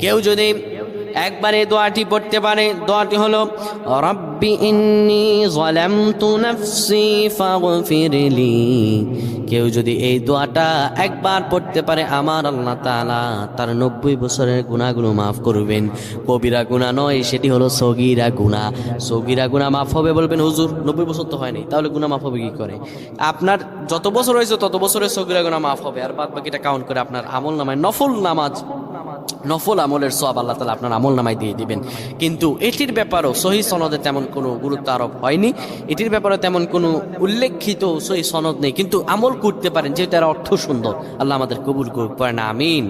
কেউ যদি একবার এই দোয়াটি পড়তে পারে, দোয়াটি হলো রব্বি ইন্নী যালামতু নাফসি ফাগফিরলি। কেউ যদি এই দোয়াটা একবার পড়তে পারে, আমার আল্লাহ তাআলা তার 90 বছরের গুনাহগুলো মাফ করবেন। কবিরা গুনাহ নয়, সেটি হলো সগীরা গুনাহ। সগীরা গুনাহ মাফ হবে বলবেন হুজুর 90 বছর তো হয়নি, তাহলে গুনাহ মাফ হবে কি করে? আপনার যত বছর হয়েছে তত বছরের সগীরা গুনাহ মাফ হবে, আর বাদ বাকিটা কাউন্ট করে আপনার আমল নামায় নফল নামাজ, নফল আমলের সওয়াব আল্লাহ তাআলা আপনার আমল নামায় দিয়ে দিবেন। কিন্তু এটির ব্যাপারেও সহিহ সনদে তেমন কোনো গুরুত্ব আরোপ হয়নি, এটির ব্যাপারে তেমন কোনো উল্লেখিত সহিহ সনদ নেই, কিন্তু আমল করতে পারেন যেহেতু এর অর্থ সুন্দর। আল্লাহ আমাদের কবুল করুক, পড়েন আমিন।